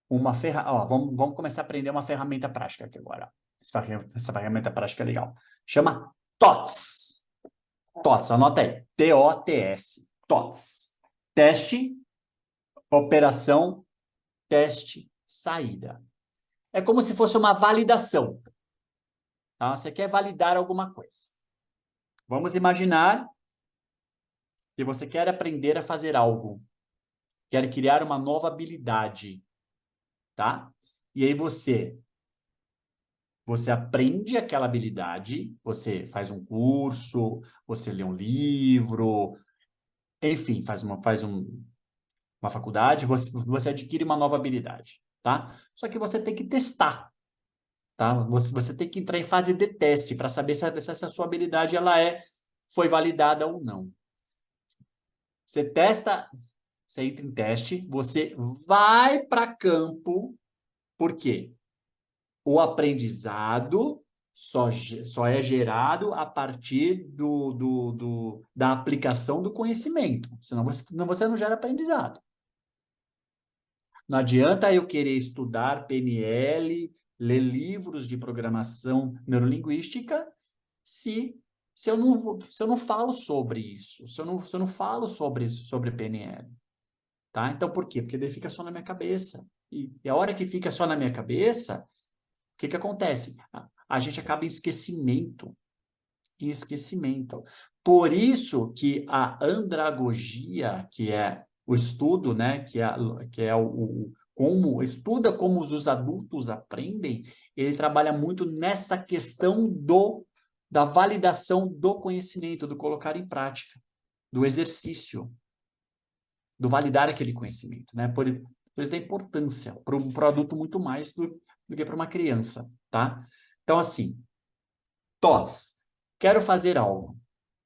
vamos começar a aprender uma ferramenta prática aqui agora. Essa ferramenta prática é legal. Chama TOTS. TOTS, anota aí. TOTS. TOTS. Teste, operação, teste, saída. É como se fosse uma validação. Tá? Você quer validar alguma coisa. Vamos imaginar que você quer aprender a fazer algo. Quer criar uma nova habilidade. Tá? E aí você aprende aquela habilidade, você faz um curso, você lê um livro, enfim, faz uma faculdade, você adquire uma nova habilidade, tá? Só que você tem que testar, tá? Você tem que entrar em fase de teste para saber se essa sua habilidade foi validada ou não. Você testa, você entra em teste, você vai para campo, por quê? O aprendizado só é gerado a partir da aplicação do conhecimento. Senão você não gera aprendizado. Não adianta eu querer estudar PNL, ler livros de programação neurolinguística, se eu não falo sobre isso, se eu não falo sobre PNL. Tá? Então, por quê? Porque daí fica só na minha cabeça. E a hora que fica só na minha cabeça, o que acontece? A gente acaba em esquecimento. Em esquecimento. Por isso que a andragogia, que é o estudo, né, que é como estuda como os adultos aprendem, ele trabalha muito nessa questão da validação do conhecimento, do colocar em prática, do exercício, do validar aquele conhecimento, né? Por isso da importância para um adulto muito mais do que para uma criança, tá? Então, assim, TOTS, quero fazer algo,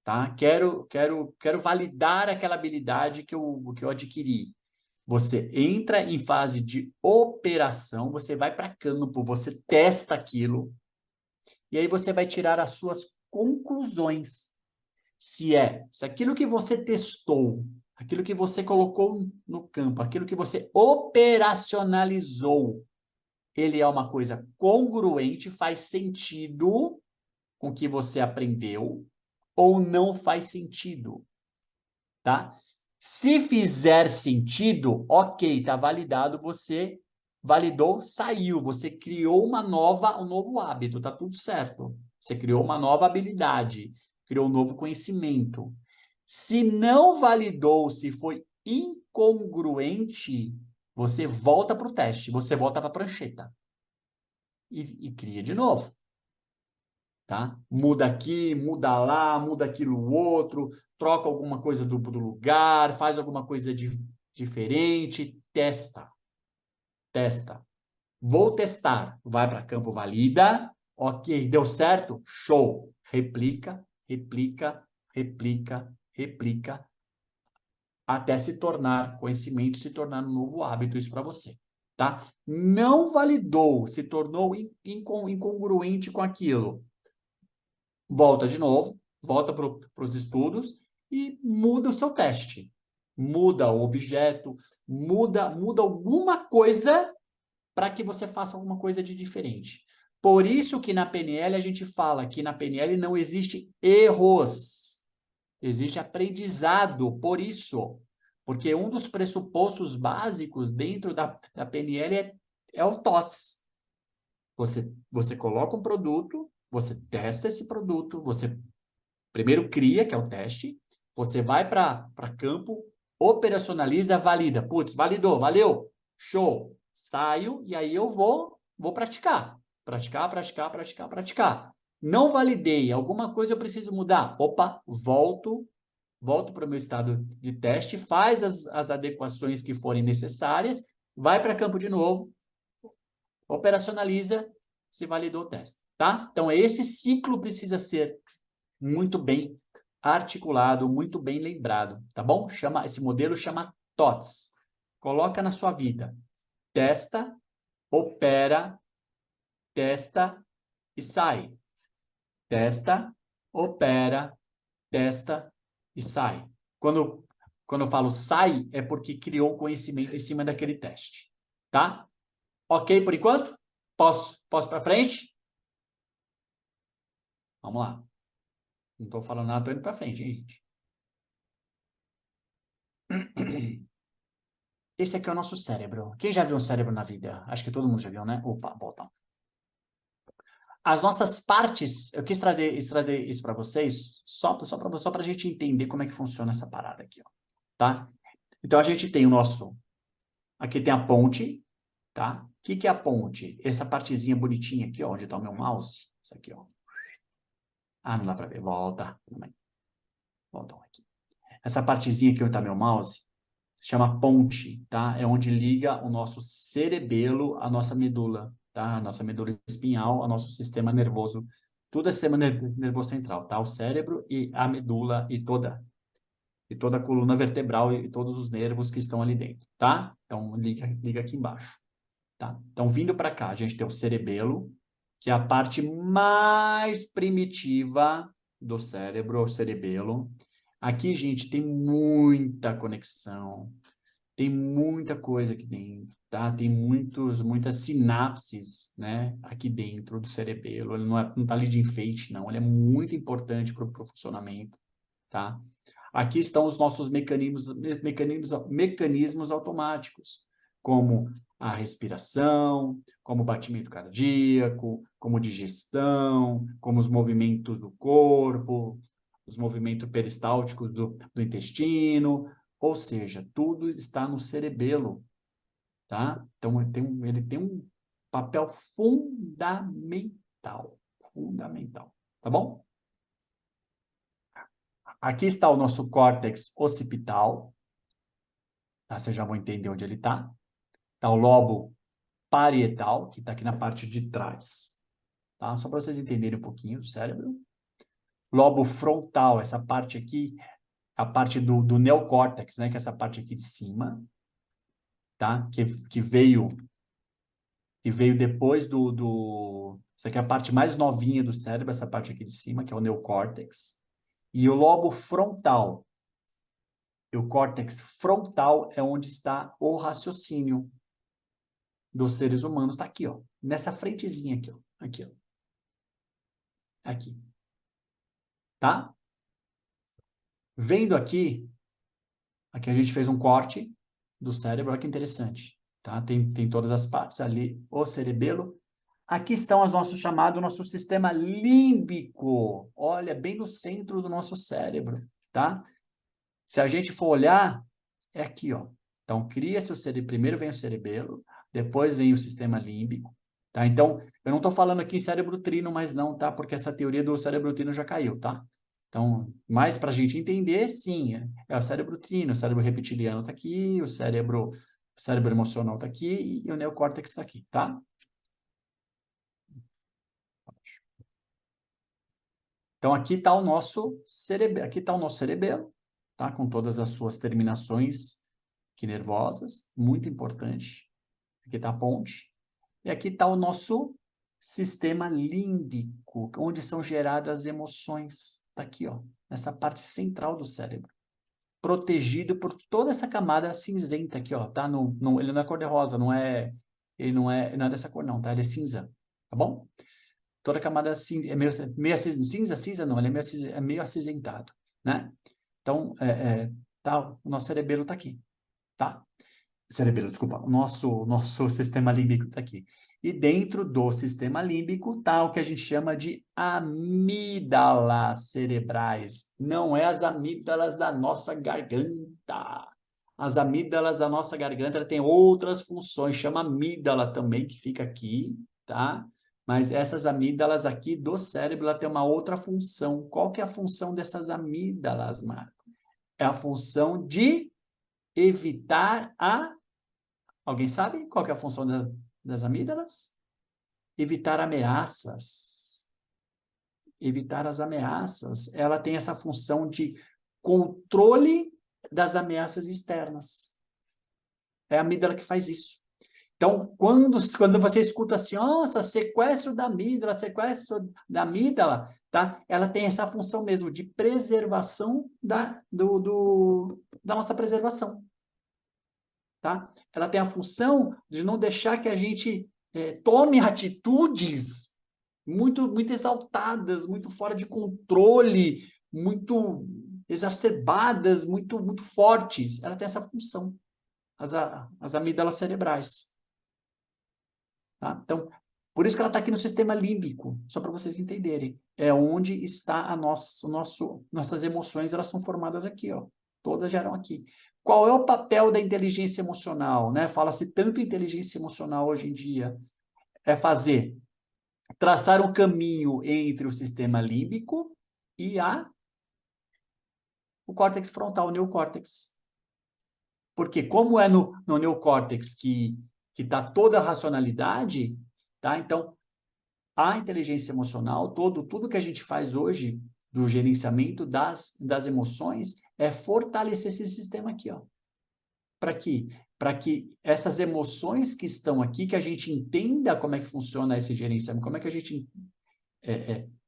tá? Quero validar aquela habilidade que eu adquiri. Você entra em fase de operação, você vai para campo, você testa aquilo, e aí você vai tirar as suas conclusões. Se aquilo que você testou, aquilo que você colocou no campo, aquilo que você operacionalizou, ele é uma coisa congruente, faz sentido com o que você aprendeu, ou não faz sentido, tá? Se fizer sentido, ok, tá validado, você validou, saiu, você criou um novo hábito, tá tudo certo. Você criou uma nova habilidade, criou um novo conhecimento. Se não validou, se foi incongruente, você volta para o teste, você volta para a prancheta e cria de novo. Tá? Muda aqui, muda lá, muda aquilo outro, troca alguma coisa do lugar, faz alguma coisa diferente, testa. Testa. Vou testar. Vai para campo, valida. Ok, deu certo? Show. Replica, replica, replica, replica, até se tornar conhecimento, se tornar um novo hábito isso para você. Tá? Não validou, se tornou incongruente com aquilo. Volta de novo, volta para os estudos e muda o seu teste. Muda o objeto, muda alguma coisa para que você faça alguma coisa de diferente. Por isso que na PNL a gente fala que na PNL não existe erros, existe aprendizado, por isso. Porque um dos pressupostos básicos dentro da PNL é o TOTS. Você coloca um produto, você testa esse produto, você primeiro cria, que é o teste, você vai para campo, operacionaliza, valida. Putz, validou, valeu, show. Saio e aí eu vou praticar. Praticar, praticar, praticar, praticar. Não validei, alguma coisa eu preciso mudar. Opa, volto para o meu estado de teste, faz as adequações que forem necessárias, vai para campo de novo, operacionaliza, se validou o teste, tá? Então, esse ciclo precisa ser muito bem articulado, muito bem lembrado, tá bom? Esse modelo chama TOTS. Coloca na sua vida. Testa, opera, testa e sai. Testa, opera, testa e sai. Quando eu falo sai, é porque criou conhecimento em cima daquele teste, tá? Ok por enquanto? Posso para frente? Vamos lá. Não estou falando nada, estou indo para frente, hein, gente? Esse aqui é o nosso cérebro. Quem já viu um cérebro na vida? Acho que todo mundo já viu, né? Opa, volta. As nossas partes, eu quis trazer isso para vocês, só para a gente entender como é que funciona essa parada aqui, ó, tá? Então, a gente tem o nosso... Aqui tem a ponte, tá? O que é a ponte? Essa partezinha bonitinha aqui, ó, onde está o meu mouse. Isso aqui, ó. Ah, não dá para ver. Volta. Volta aqui. Essa partezinha aqui onde está meu mouse se chama ponte, tá? É onde liga o nosso cerebelo à nossa medula, tá? A nossa medula espinhal, ao nosso sistema nervoso. Tudo é sistema nervoso central, tá? O cérebro e a medula e toda a coluna vertebral e todos os nervos que estão ali dentro, tá? Então, liga aqui embaixo, tá? Então, vindo para cá, a gente tem o cerebelo, que é a parte mais primitiva do cérebro, o cerebelo. Aqui, gente, tem muita conexão, tem muita coisa aqui dentro, tá? Tem muitas sinapses, né? Aqui dentro do cerebelo. Ele não tá ali de enfeite, não. Ele é muito importante para o funcionamento, tá? Aqui estão os nossos mecanismos automáticos, como a respiração, como o batimento cardíaco, como digestão, como os movimentos do corpo, os movimentos peristálticos do intestino, ou seja, tudo está no cerebelo, tá? Então, ele tem um papel fundamental, tá bom? Aqui está o nosso córtex occipital, tá? Vocês já vão entender onde ele está. Está o lobo parietal, que está aqui na parte de trás, tá? Só para vocês entenderem um pouquinho do cérebro. Lobo frontal, essa parte aqui, a parte do neocórtex, né? Que é essa parte aqui de cima, tá? Que veio depois Isso aqui é a parte mais novinha do cérebro, essa parte aqui de cima, que é o neocórtex. E o lobo frontal. E o córtex frontal é onde está o raciocínio dos seres humanos. Está aqui, ó. Nessa frentezinha aqui, ó. Aqui, ó. Aqui. Tá? Vendo aqui a gente fez um corte do cérebro. Olha que interessante. Tá? Tem todas as partes ali. O cerebelo. Aqui estão os nossos chamados, nosso sistema límbico. Olha, bem no centro do nosso cérebro, tá? Se a gente for olhar, é aqui, ó. Então, cria-se o cérebro, primeiro vem o cerebelo, depois vem o sistema límbico, tá? Então, eu não estou falando aqui em cérebro trino, mas não, tá? Porque essa teoria do cérebro trino já caiu, tá? Então, mais para a gente entender, sim, é o cérebro trino, o cérebro reptiliano está aqui, o cérebro emocional está aqui e o neocórtex está aqui, tá? Então, aqui está o nosso cerebelo, tá? Com todas as suas terminações que nervosas, muito importante. Aqui está a ponte. E aqui está o nosso sistema límbico, onde são geradas as emoções. Está aqui, ó, nessa parte central do cérebro. Protegido por toda essa camada cinzenta aqui, ó, tá? Ele não é cor-de-rosa, ele não é dessa cor, não, tá? Ele é cinza, tá bom? Toda a camada cinza, meio cinza não, ele é meio acinzentado, né? Então, tá, o nosso cerebelo está aqui, tá? Cerebelo, desculpa, o nosso sistema límbico está aqui. E dentro do sistema límbico está o que a gente chama de amígdalas cerebrais. Não é as amígdalas da nossa garganta. As amígdalas da nossa garganta têm outras funções, chama amígdala também, que fica aqui, tá? Mas essas amígdalas aqui do cérebro, ela tem uma outra função. Qual que é a função dessas amígdalas, Marco? É a função de evitar a... Alguém sabe qual que é a função das amígdalas? Evitar ameaças. Evitar as ameaças. Ela tem essa função de controle das ameaças externas. É a amígdala que faz isso. Então, quando você escuta assim, nossa, sequestro da amígdala, tá? Ela tem essa função mesmo de preservação da nossa preservação. tá? Ela tem a função de não deixar que a gente tome atitudes muito exaltadas, muito fora de controle, muito exacerbadas, muito fortes. Ela tem essa função, as amígdalas cerebrais. Tá? Então, por isso que ela está aqui no sistema límbico, só para vocês entenderem. É onde está nossas emoções, elas são formadas aqui, ó. Todas geram aqui. Qual é o papel da inteligência emocional, né? Fala-se tanto em inteligência emocional hoje em dia. É traçar um caminho entre o sistema límbico e o córtex frontal, o neocórtex. Porque como é no neocórtex que está toda a racionalidade, tá? Então, a inteligência emocional, tudo que a gente faz hoje do gerenciamento das emoções é fortalecer esse sistema aqui, ó. Para quê? Para que essas emoções que estão aqui, que a gente entenda como é que funciona esse gerenciamento, como é que a gente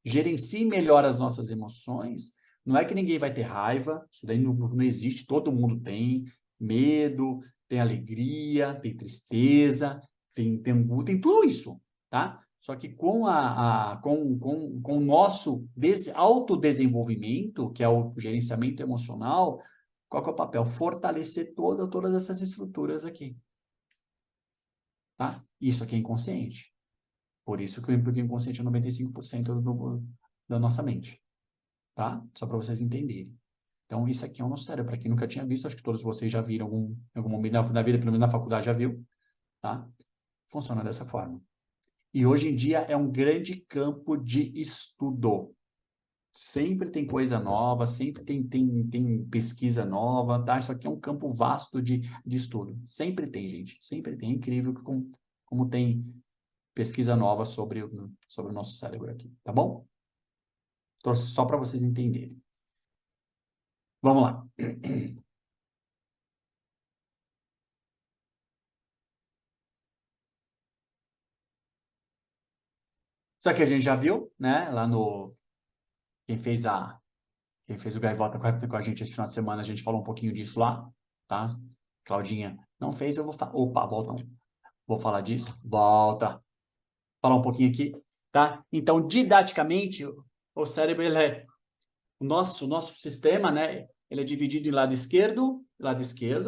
gerencie melhor as nossas emoções. Não é que ninguém vai ter raiva, isso daí não existe, todo mundo tem medo, tem alegria, tem tristeza, tem angústia, tem tudo isso, tá? Só que com o nosso autodesenvolvimento, que é o gerenciamento emocional, qual que é o papel? Fortalecer todas essas estruturas aqui, tá? Isso aqui é inconsciente. Por isso que o inconsciente é 95% da nossa mente, tá? Só para vocês entenderem. Então, isso aqui é o nosso cérebro. Para quem nunca tinha visto, acho que todos vocês já viram em algum momento da vida, pelo menos na faculdade já viu, tá? Funciona dessa forma. E hoje em dia é um grande campo de estudo. Sempre tem coisa nova, sempre tem pesquisa nova, tá? Isso aqui é um campo vasto de estudo. Sempre tem, gente. Sempre tem. É incrível como tem pesquisa nova sobre o nosso cérebro aqui, tá bom? Então, só para vocês entenderem. Vamos lá. Isso aqui a gente já viu, né? Lá no... Quem fez o Gaivota com a gente esse final de semana, a gente falou um pouquinho disso lá, tá? Claudinha não fez, eu vou falar. Opa, volta. Vou falar disso. Volta. Falar um pouquinho aqui, tá? Então, didaticamente, o cérebro, ele é... O nosso sistema, né? Ele é dividido em lado esquerdo,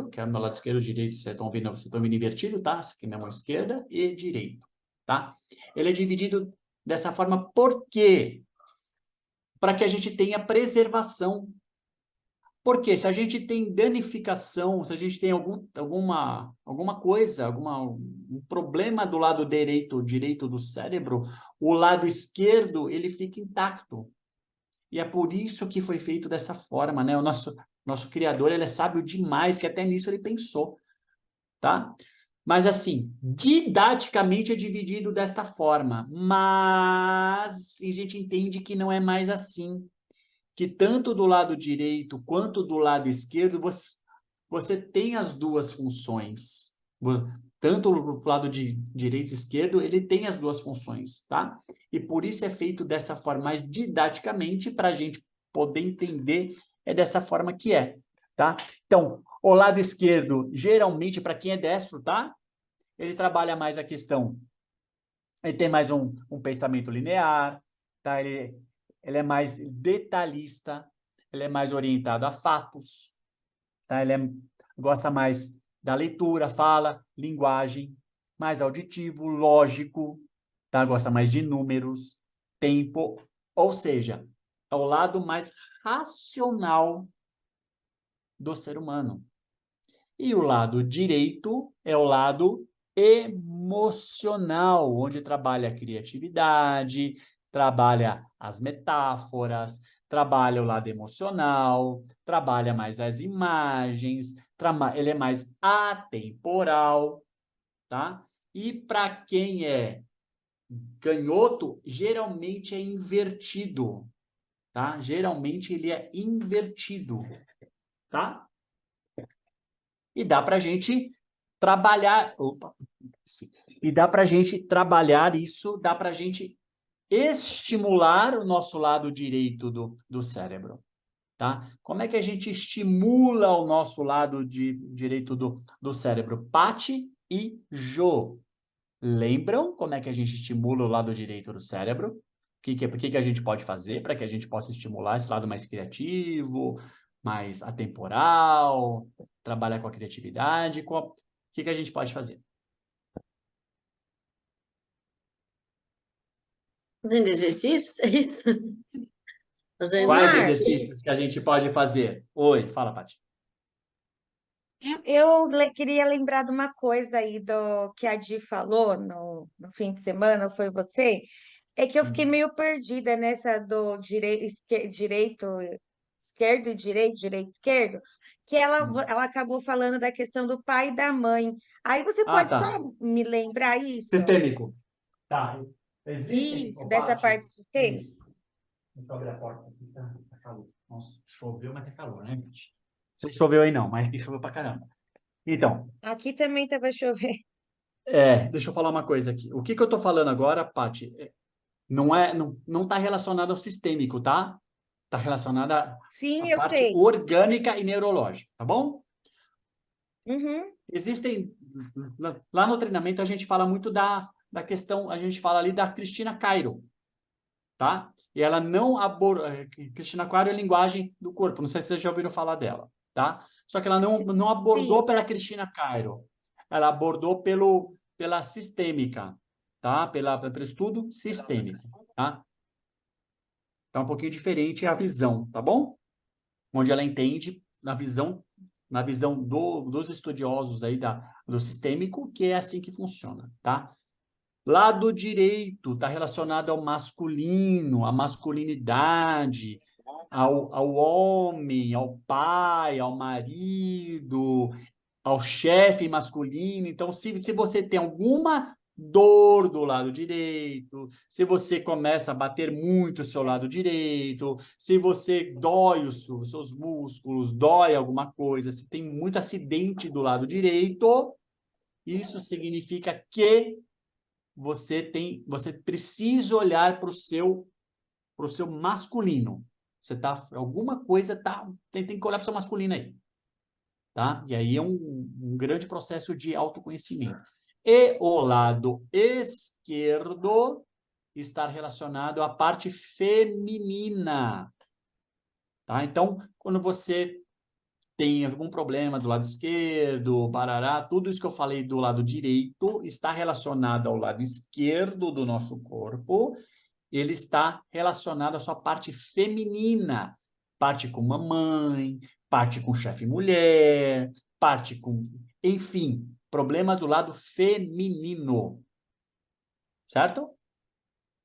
que é o meu lado esquerdo, direito, vocês estão vendo invertido, tá? Essa aqui é minha mão esquerda e direito, tá? Ele é dividido dessa forma por quê? Para que a gente tenha preservação. Porque se a gente tem danificação, se a gente tem alguma coisa, um problema do lado direito do cérebro, o lado esquerdo, ele fica intacto. E é por isso que foi feito dessa forma, né? O nosso criador, ele é sábio demais, que até nisso ele pensou, tá? Mas assim, didaticamente é dividido desta forma, mas a gente entende que não é mais assim, que tanto do lado direito quanto do lado esquerdo você tem as duas funções. Tanto o lado de direito e esquerdo, ele tem as duas funções, tá? E por isso é feito dessa forma, mais didaticamente, para a gente poder entender, é dessa forma que é, tá? Então, o lado esquerdo, geralmente, para quem é destro, tá? Ele trabalha mais a questão, ele tem mais um pensamento linear, tá? Ele é mais detalhista, ele é mais orientado a fatos, tá? Gosta mais da leitura, fala, linguagem, mais auditivo, lógico, tá? Gosta mais de números, tempo, ou seja, é o lado mais racional do ser humano. E o lado direito é o lado emocional, onde trabalha a criatividade, trabalha as metáforas, trabalha o lado emocional, trabalha mais as imagens, ele é mais atemporal, tá? E para quem é canhoto, geralmente é invertido, tá? Geralmente ele é invertido, tá? E dá para a gente trabalhar. Opa, e dá para a gente trabalhar isso, dá para a gente estimular o nosso lado direito do cérebro. tá? Como é que a gente estimula o nosso lado direito do cérebro? Pati e Jo. Lembram como é que a gente estimula o lado direito do cérebro? O que a gente pode fazer para que a gente possa estimular esse lado mais criativo, mais atemporal, trabalhar com a criatividade? O que a gente pode fazer? Fazendo exercício? Fazendo Quais Marcos, exercícios que a gente pode fazer? Oi, fala, Paty. queria lembrar de uma coisa aí do que a Di falou no fim de semana, foi você? É que eu fiquei Hum. meio perdida nessa do esquerdo e direito, direito e esquerdo, que Hum. ela acabou falando da questão do pai e da mãe. Aí você Ah, pode tá. só me lembrar isso? Sistêmico. Tá. Existem, Isso, ô, dessa Paty, parte sistêmica? isso. Deixa eu abrir a porta aqui, tá calor. Nossa, choveu, mas tá calor, né, gente? Não sei se choveu aí não, mas aqui choveu pra caramba. Então, Aqui também estava chovendo. deixa eu falar uma coisa aqui. O que eu tô falando agora, Paty, não tá relacionado ao sistêmico, tá? Tá relacionado à Sim, eu parte sei. orgânica e neurológica, tá bom? Uhum. Existem, lá no treinamento a gente fala muito da questão, a gente fala ali da Cristina Cairo, tá? E ela não aborda, Cristina Cairo é linguagem do corpo, não sei se vocês já ouviram falar dela, tá? Só que ela não Sim, abordou pela já. Cristina Cairo, ela abordou pela sistêmica, tá? Pelo estudo sistêmico, tá? Então, é um pouquinho diferente a visão, tá bom? Onde ela entende na visão dos estudiosos aí do sistêmico, que é assim que funciona, tá? Lado direito está relacionado ao masculino, à masculinidade, ao homem, ao pai, ao marido, ao chefe masculino. Então, se você tem alguma dor do lado direito, se você começa a bater muito o seu lado direito, se você dói os seus músculos, dói alguma coisa, se tem muito acidente do lado direito, isso significa que você precisa olhar para o seu masculino. Alguma coisa tem que olhar para o seu masculino aí, tá? E aí é um grande processo de autoconhecimento. E o lado esquerdo está relacionado à parte feminina, tá? Então, quando você tem algum problema do lado esquerdo, parará, tudo isso que eu falei do lado direito está relacionado ao lado esquerdo do nosso corpo, ele está relacionado à sua parte feminina, parte com mamãe, parte com chefe mulher, parte com, enfim, problemas do lado feminino, certo?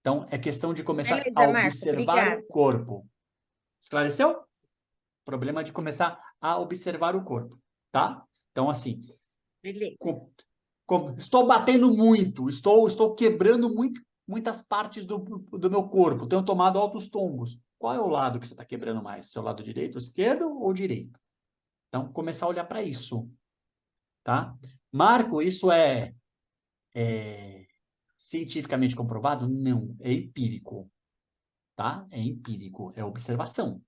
Então, é questão de começar a Beleza, Marco, observar o obrigada. corpo. Esclareceu? Problema de começar a observar o corpo, tá? Então, assim, Beleza. com, estou batendo muito, estou quebrando muitas partes do meu corpo, tenho tomado altos tombos. Qual é o lado que você está quebrando mais? Seu lado direito, esquerdo ou direito? Então, começar a olhar para isso, tá? Marco, isso é cientificamente comprovado? Não, é empírico, tá? É empírico, é observação,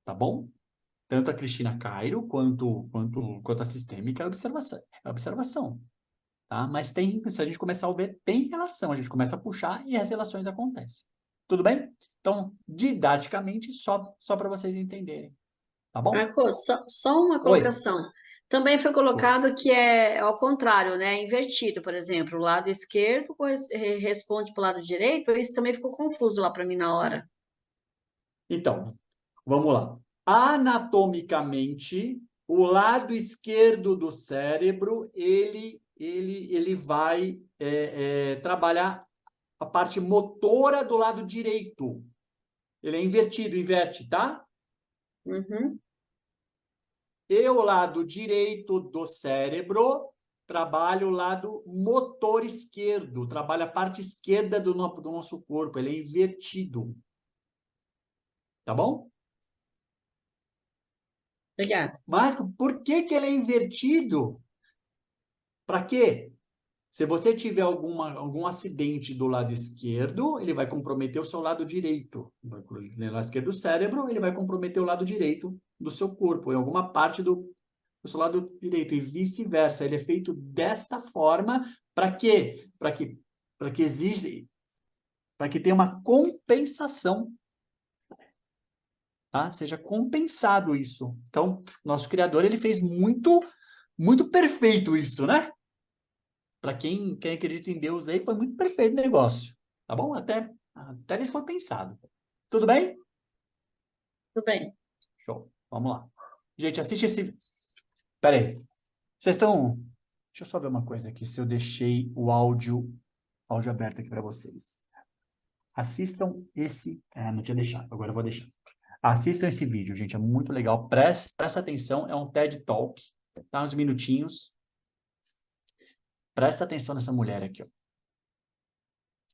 tá bom? Tanto a Cristina Cairo quanto a sistêmica é observação, tá? Mas se a gente começar a ver, tem relação, a gente começa a puxar e as relações acontecem. Tudo bem? Então, didaticamente, só para vocês entenderem, tá bom? Marcos, só uma Oi. colocação. Também foi Força. colocado que é ao contrário, né? Invertido, por exemplo, o lado esquerdo responde para o lado direito, isso também ficou confuso lá para mim na hora. Então, vamos lá. Anatomicamente, o lado esquerdo do cérebro, ele vai trabalhar a parte motora do lado direito. Ele é invertido, inverte, tá? Uhum. E o lado direito do cérebro trabalha o lado motor esquerdo, trabalha a parte esquerda do nosso corpo, ele é invertido. Tá bom? Obrigada. Mas por que ele é invertido? Para quê? Se você tiver algum acidente do lado esquerdo, ele vai comprometer o seu lado direito. No lado esquerdo do cérebro, ele vai comprometer o lado direito do seu corpo, em alguma parte do seu lado direito, e vice-versa. Ele é feito desta forma, para quê? Para que tenha uma compensação, tá? Seja compensado isso. Então, nosso Criador, ele fez muito, muito perfeito isso, né? Para quem acredita em Deus aí, foi muito perfeito o negócio, tá bom? Até isso foi pensado. Tudo bem? Tudo bem. Show. Vamos lá. Gente, assiste esse... Pera aí. Vocês estão... Deixa eu só ver uma coisa aqui, se eu deixei o áudio aberto aqui para vocês. Assistam esse... não tinha deixado, agora eu vou deixar. Assistam esse vídeo, gente, é muito legal. Presta atenção, é um TED Talk, tá? Uns minutinhos. Presta atenção nessa mulher aqui, ó.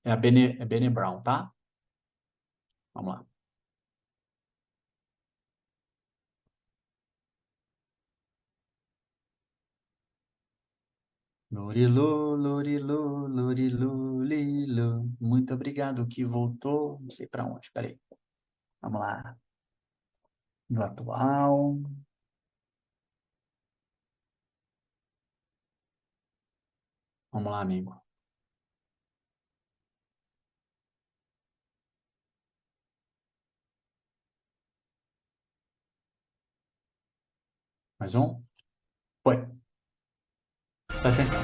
É a Brené Brown, tá? Vamos lá. Lurilu, lurilu, lurilu, lilu. Muito obrigado que voltou. Não sei para onde, peraí. Vamos lá. No atual. Vamos lá, amigo. Mais um. Foi. Presta atenção.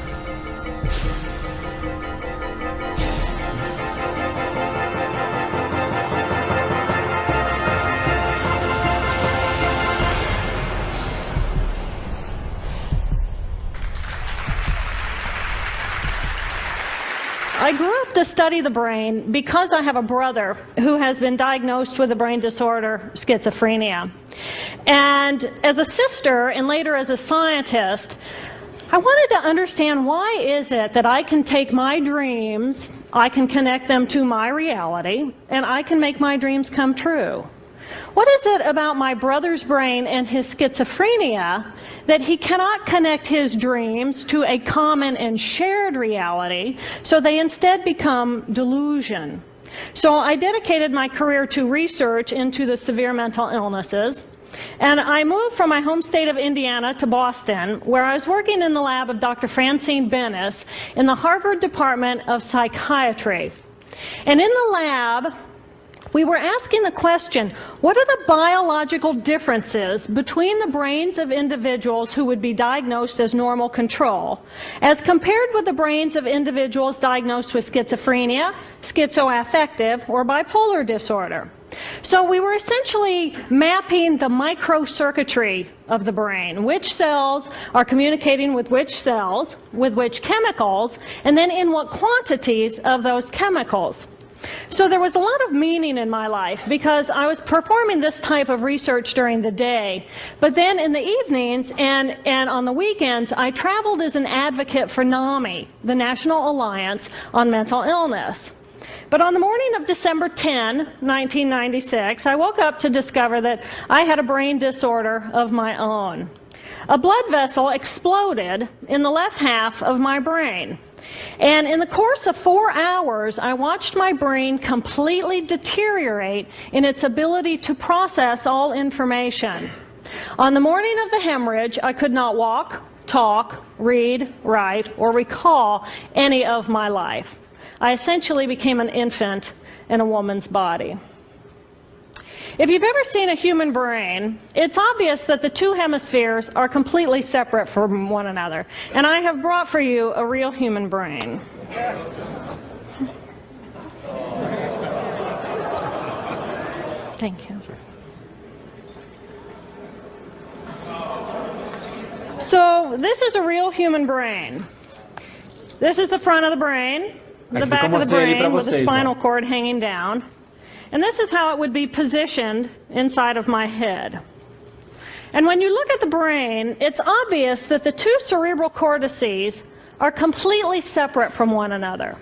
I grew up to study the brain because I have a brother who has been diagnosed with a brain disorder, schizophrenia. And as a sister and later as a scientist, I wanted to understand, why is it that I can take my dreams, I can connect them to my reality, and I can make my dreams come true? What is it about my brother's brain and his schizophrenia that he cannot connect his dreams to a common and shared reality, so they instead become delusion? So I dedicated my career to research into the severe mental illnesses, and I moved from my home state of Indiana to Boston, where I was working in the lab of Dr. Francine Bennis in the Harvard Department of Psychiatry. And in the lab, we were asking the question, what are the biological differences between the brains of individuals who would be diagnosed as normal control, as compared with the brains of individuals diagnosed with schizophrenia, schizoaffective, or bipolar disorder? So we were essentially mapping the microcircuitry of the brain, which cells are communicating with which cells, with which chemicals, and then in what quantities of those chemicals. So there was a lot of meaning in my life, because I was performing this type of research during the day, but then in the evenings and on the weekends, I traveled as an advocate for NAMI, the National Alliance on Mental Illness. But on the morning of December 10, 1996, I woke up to discover that I had a brain disorder of my own. A blood vessel exploded in the left half of my brain. And in the course of 4 hours, I watched my brain completely deteriorate in its ability to process all information. On the morning of the hemorrhage, I could not walk, talk, read, write, or recall any of my life. I essentially became an infant in a woman's body. If you've ever seen a human brain, it's obvious that the two hemispheres are completely separate from one another. And I have brought for you a real human brain. Thank you. So this is a real human brain. This is the front of the brain, the back of the brain with the spinal cord hanging down. And this is how it would be positioned inside of my head. And when you look at the brain, it's obvious that the two cerebral cortices are completely separate from one another.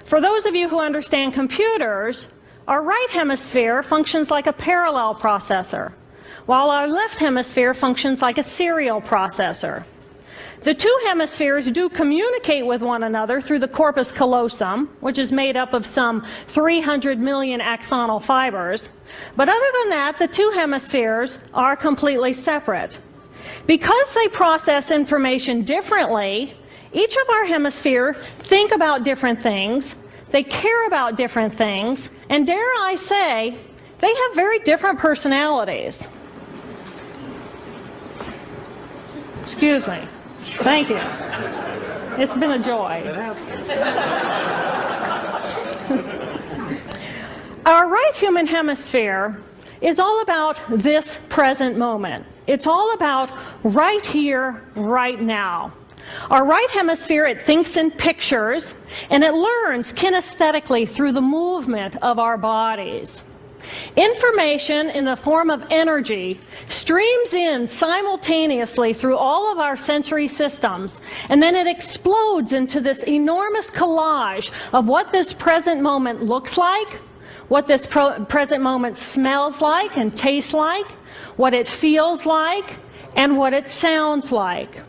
For those of you who understand computers, our right hemisphere functions like a parallel processor, while our left hemisphere functions like a serial processor. The two hemispheres do communicate with one another through the corpus callosum, which is made up of some 300 million axonal fibers. But other than that, the two hemispheres are completely separate. Because they process information differently, each of our hemispheres think about different things, they care about different things, and dare I say, they have very different personalities. Excuse me. Thank you. It's been a joy. Our right human hemisphere is all about this present moment. It's all about right here, right now. Our right hemisphere, it thinks in pictures, and it learns kinesthetically through the movement of our bodies. Information in the form of energy streams in simultaneously through all of our sensory systems, and then it explodes into this enormous collage of what this present moment looks like, what this present moment smells like and tastes like, what it feels like, and what it sounds like.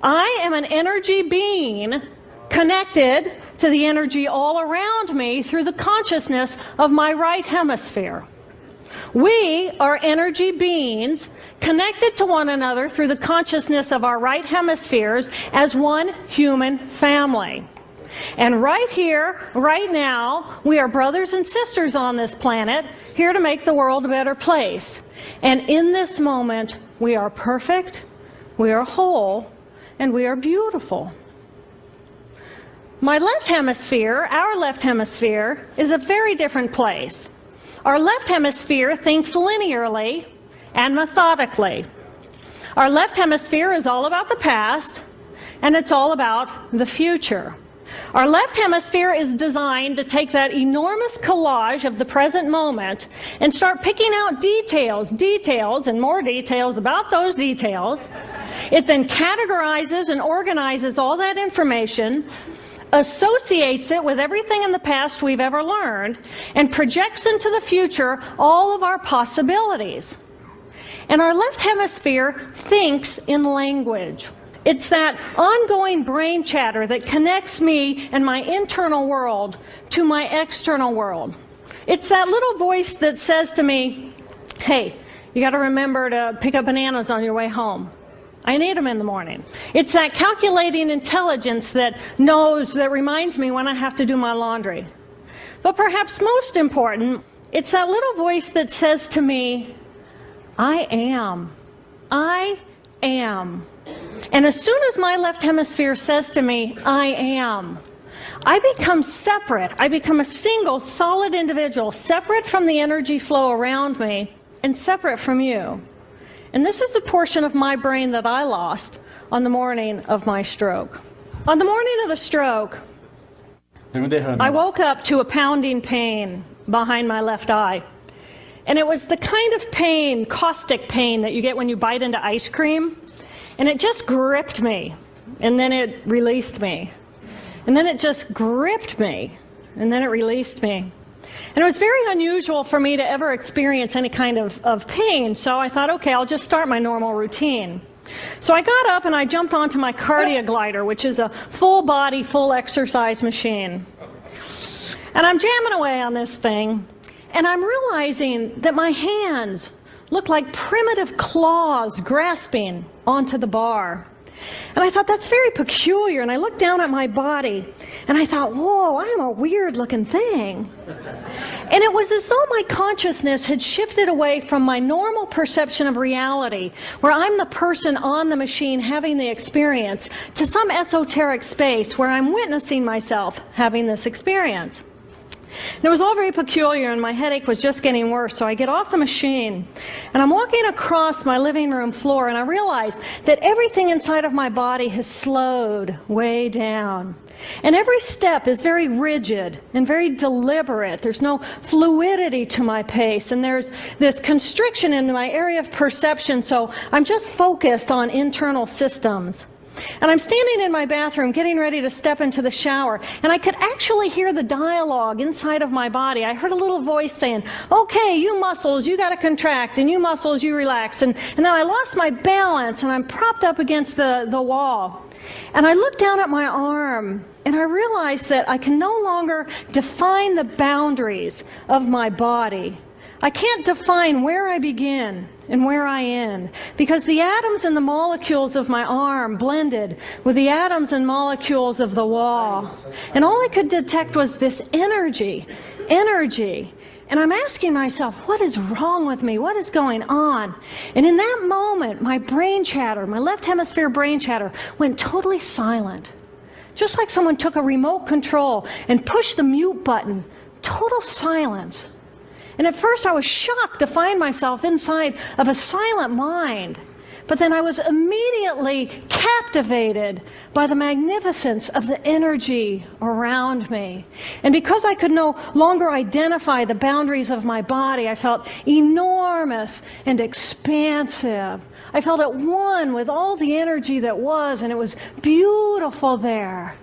I am an energy being connected to the energy all around me through the consciousness of my right hemisphere. We are energy beings connected to one another through the consciousness of our right hemispheres as one human family. And right here, right now, we are brothers and sisters on this planet, here to make the world a better place. And in this moment, we are perfect, we are whole, and we are beautiful. My left hemisphere, our left hemisphere, is a very different place. Our left hemisphere thinks linearly and methodically. Our left hemisphere is all about the past, and it's all about the future. Our left hemisphere is designed to take that enormous collage of the present moment and start picking out details, and more details about those details. It then categorizes and organizes all that information, associates it with everything in the past we've ever learned, and projects into the future all of our possibilities. And our left hemisphere thinks in language. It's that ongoing brain chatter that connects me and my internal world to my external world. It's that little voice that says to me, hey, you got to remember to pick up bananas on your way home. I need them in the morning. It's that calculating intelligence that reminds me when I have to do my laundry. But perhaps most important, it's that little voice that says to me, I am. I am. And as soon as my left hemisphere says to me, I am, I become separate. I become a single, solid individual, separate from the energy flow around me and separate from you. And this is a portion of my brain that I lost on the morning of my stroke. On the morning of the stroke, I woke up to a pounding pain behind my left eye. And it was the kind of pain, caustic pain, that you get when you bite into ice cream. And it just gripped me, and then it released me. And then it just gripped me, and then it released me. And it was very unusual for me to ever experience any kind of pain, so I thought, okay, I'll just start my normal routine. So I got up and I jumped onto my CardioGlider, which is a full body, full exercise machine. And I'm jamming away on this thing, and I'm realizing that my hands look like primitive claws grasping onto the bar. And I thought, that's very peculiar. And I looked down at my body, and I thought, whoa, I am a weird-looking thing. And it was as though my consciousness had shifted away from my normal perception of reality, where I'm the person on the machine having the experience, to some esoteric space where I'm witnessing myself having this experience. And it was all very peculiar, and my headache was just getting worse. So I get off the machine, and I'm walking across my living room floor, and I realize that everything inside of my body has slowed way down. And every step is very rigid and very deliberate. There's no fluidity to my pace, and there's this constriction in my area of perception, so I'm just focused on internal systems. And I'm standing in my bathroom getting ready to step into the shower, and I could actually hear the dialogue inside of my body. I heard a little voice saying, okay, you muscles, you got to contract, and you muscles, you relax. And then I lost my balance, and I'm propped up against the wall. And I looked down at my arm, and I realized that I can no longer define the boundaries of my body. I can't define where I begin and where I end, because the atoms and the molecules of my arm blended with the atoms and molecules of the wall. And all I could detect was this energy. And I'm asking myself, what is wrong with me? What is going on? And in that moment, my brain chatter, my left hemisphere brain chatter, went totally silent. Just like someone took a remote control and pushed the mute button. Total silence. And at first I was shocked to find myself inside of a silent mind. But then I was immediately captivated by the magnificence of the energy around me. And because I could no longer identify the boundaries of my body, I felt enormous and expansive. I felt at one with all the energy that was, and it was beautiful there.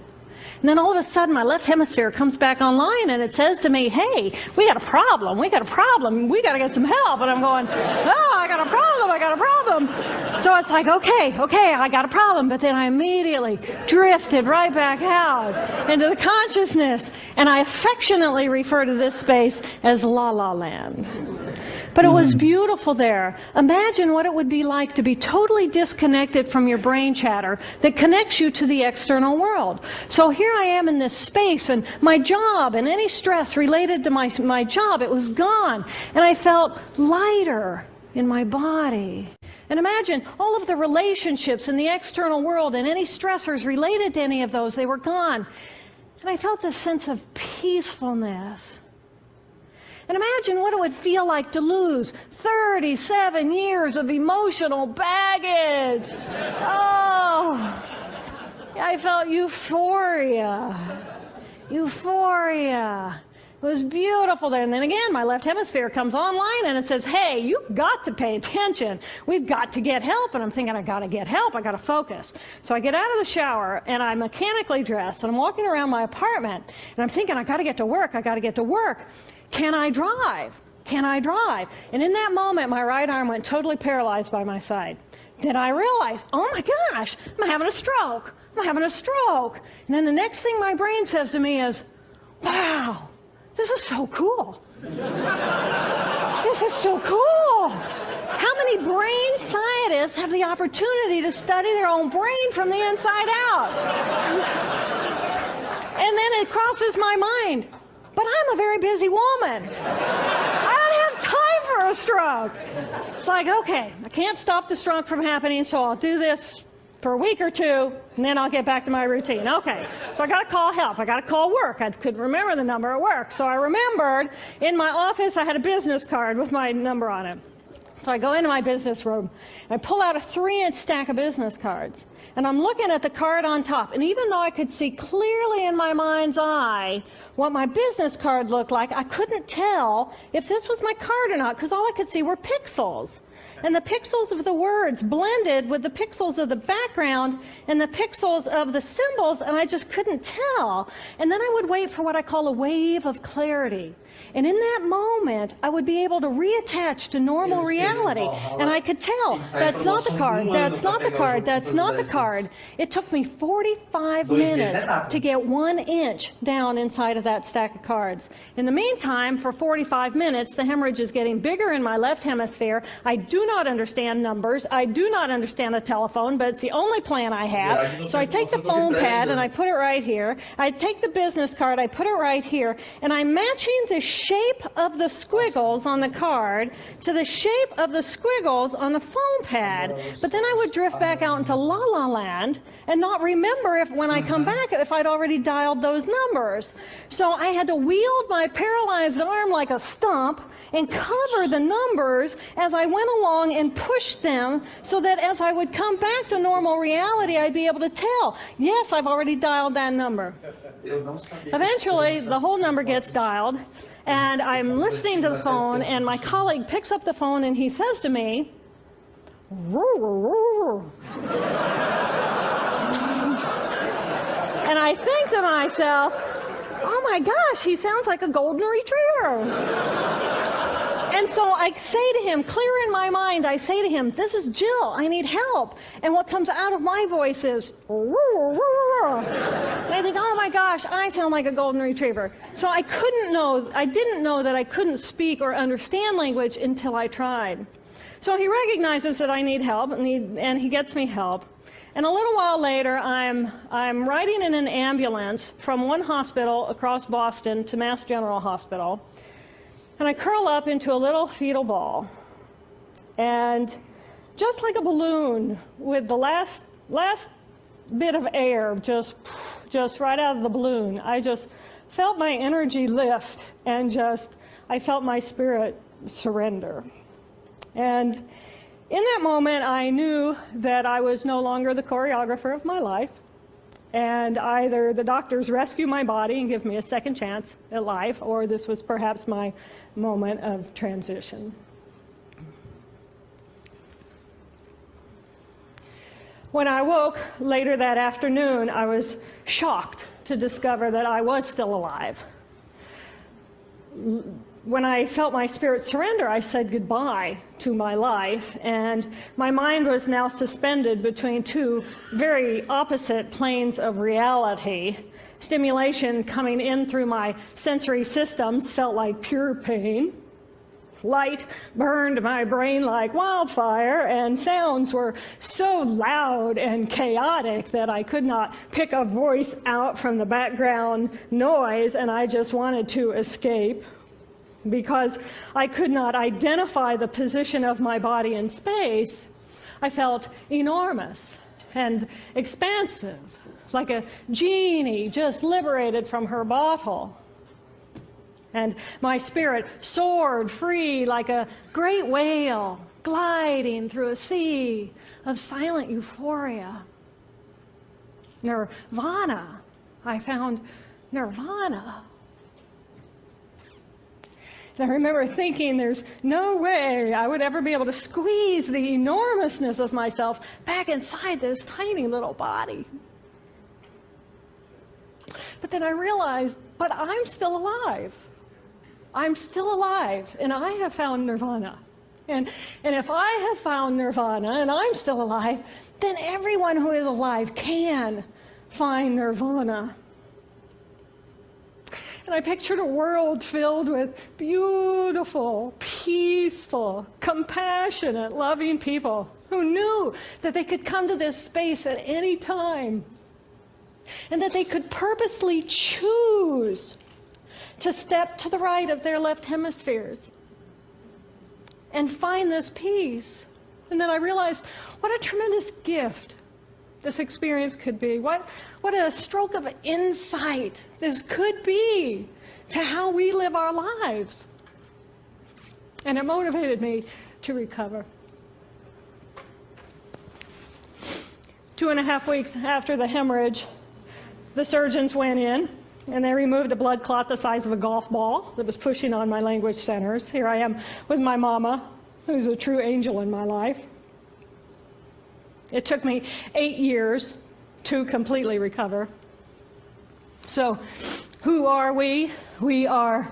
And then all of a sudden, my left hemisphere comes back online, and it says to me, hey, we got a problem, we got to get some help. And I'm going, oh, I got a problem. So it's like, okay, I got a problem. But then I immediately drifted right back out into the consciousness, and I affectionately refer to this space as La La Land. But it was beautiful there. Imagine what it would be like to be totally disconnected from your brain chatter that connects you to the external world. So here I am in this space, and my job and any stress related to my job, it was gone. And I felt lighter in my body. And imagine all of the relationships in the external world and any stressors related to any of those, they were gone. And I felt this sense of peacefulness. And imagine what it would feel like to lose 37 years of emotional baggage. Oh, I felt euphoria. It was beautiful there. And then again, my left hemisphere comes online, and it says, hey, you've got to pay attention. We've got to get help. And I'm thinking, I got to get help. I got to focus. So I get out of the shower, and I'm mechanically dressed, and I'm walking around my apartment, and I'm thinking, I got to get to work. Can I drive? And in that moment, my right arm went totally paralyzed by my side. Then I realized, oh my gosh, I'm having a stroke. And then the next thing my brain says to me is, wow, this is so cool. How many brain scientists have the opportunity to study their own brain from the inside out? And then it crosses my mind, but I'm a very busy woman. I don't have time for a stroke. It's like, okay, I can't stop the stroke from happening, so I'll do this for a week or two, and then I'll get back to my routine. Okay, so I got to call help. I got to call work. I couldn't remember the number at work. So I remembered in my office I had a business card with my number on it. So I go into my business room, and I pull out a 3-inch stack of business cards. And I'm looking at the card on top. And even though I could see clearly in my mind's eye what my business card looked like, I couldn't tell if this was my card or not, because all I could see were pixels. And the pixels of the words blended with the pixels of the background and the pixels of the symbols, and I just couldn't tell. And then I would wait for what I call a wave of clarity. And in that moment, I would be able to reattach to normal reality. And I could tell, that's not the card, that's not the card, that's not the card. It took me 45 minutes to get 1 inch down inside of that stack of cards. In the meantime, for 45 minutes, the hemorrhage is getting bigger in my left hemisphere. I do not understand numbers. I do not understand a telephone, but it's the only plan I have. So I take the phone pad and I put it right here. I take the business card, I put it right here, and I'm matching the shape of the squiggles on the card to the shape of the squiggles on the phone pad. But then I would drift back out into La La Land and not remember if when I come back if I'd already dialed those numbers. So I had to wield my paralyzed arm like a stump and cover the numbers as I went along and push them so that as I would come back to normal reality, I'd be able to tell, yes, I've already dialed that number. Eventually, the whole number gets dialed, and I'm listening to the phone, and my colleague picks up the phone, and he says to me, I think to myself, oh my gosh, he sounds like a golden retriever. And so I say to him, clear in my mind, I say to him, this is Jill, I need help. And what comes out of my voice is, and I think, oh my gosh, I sound like a golden retriever. So I didn't know that I couldn't speak or understand language until I tried. So he recognizes that I need help, and he gets me help. And a little while later, I'm riding in an ambulance from one hospital across Boston to Mass General Hospital. And I curl up into a little fetal ball. And just like a balloon, with the last bit of air just right out of the balloon, I just felt my energy lift, and I felt my spirit surrender. And in that moment, I knew that I was no longer the choreographer of my life, and either the doctors rescue my body and give me a second chance at life, or this was perhaps my moment of transition. When I woke later that afternoon, I was shocked to discover that I was still alive. When I felt my spirit surrender, I said goodbye to my life, and my mind was now suspended between two very opposite planes of reality. Stimulation coming in through my sensory systems felt like pure pain. Light burned my brain like wildfire, and sounds were so loud and chaotic that I could not pick a voice out from the background noise, and I just wanted to escape. Because I could not identify the position of my body in space, I felt enormous and expansive, like a genie just liberated from her bottle. And my spirit soared free like a great whale gliding through a sea of silent euphoria. Nirvana. I found nirvana. And I remember thinking there's no way I would ever be able to squeeze the enormousness of myself back inside this tiny little body. But then I realized, but I'm still alive. I'm still alive, and I have found nirvana. And if I have found nirvana and I'm still alive, then everyone who is alive can find nirvana. And I pictured a world filled with beautiful, peaceful, compassionate, loving people who knew that they could come to this space at any time, and that they could purposely choose to step to the right of their left hemispheres and find this peace. And then I realized what a tremendous gift this experience could be. What a stroke of insight this could be to how we live our lives. And it motivated me to recover. 2.5 weeks after the hemorrhage, the surgeons went in and they removed a blood clot the size of a golf ball that was pushing on my language centers. Here I am with my mama, who's a true angel in my life. It took me 8 years to completely recover. So, who are we? We are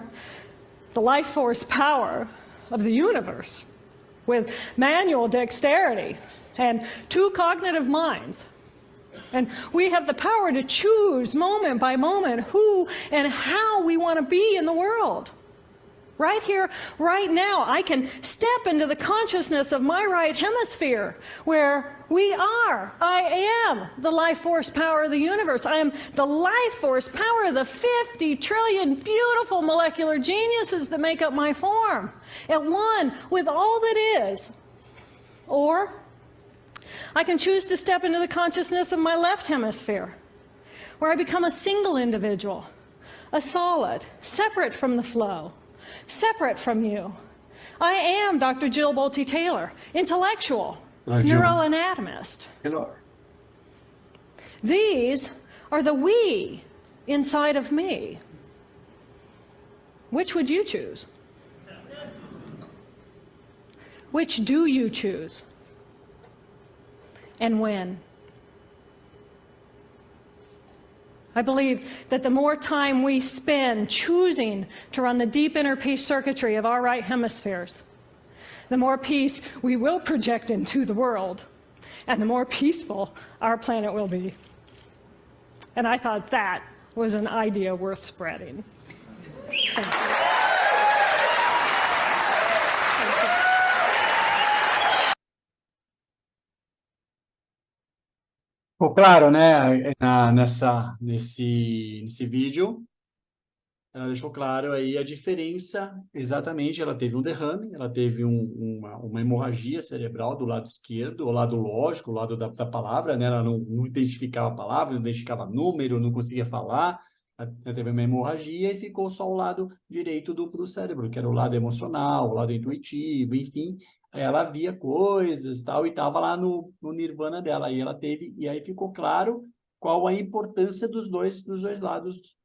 the life force power of the universe with manual dexterity and 2 cognitive minds. And we have the power to choose moment by moment who and how we want to be in the world. Right here, right now, I can step into the consciousness of my right hemisphere where I am the life force power of the universe. I am the life force power of the 50 trillion beautiful molecular geniuses that make up my form, at one with all that is. Or I can choose to step into the consciousness of my left hemisphere, where I become a single individual, a solid, separate from the flow, separate from you. I am Dr. Jill Bolte Taylor, intellectual, neuroanatomist. Hello. These are the we inside of me. Which would you choose? Which do you choose? And when? I believe that the more time we spend choosing to run the deep inner peace circuitry of our right hemispheres, the more peace we will project into the world, and the more peaceful our planet will be. And I thought that was an idea worth spreading. Thank you. Ficou claro, né, nesse vídeo, ela deixou claro aí a diferença, exatamente, ela teve um derrame, ela teve uma hemorragia cerebral do lado esquerdo, o lado lógico, o lado da palavra, né, ela não identificava a palavra, não identificava número, não conseguia falar, ela teve uma hemorragia e ficou só o lado direito do cérebro, que era o lado emocional, o lado intuitivo, enfim, ela via coisas tal, e estava lá no nirvana dela, e aí ficou claro qual a importância dos dois lados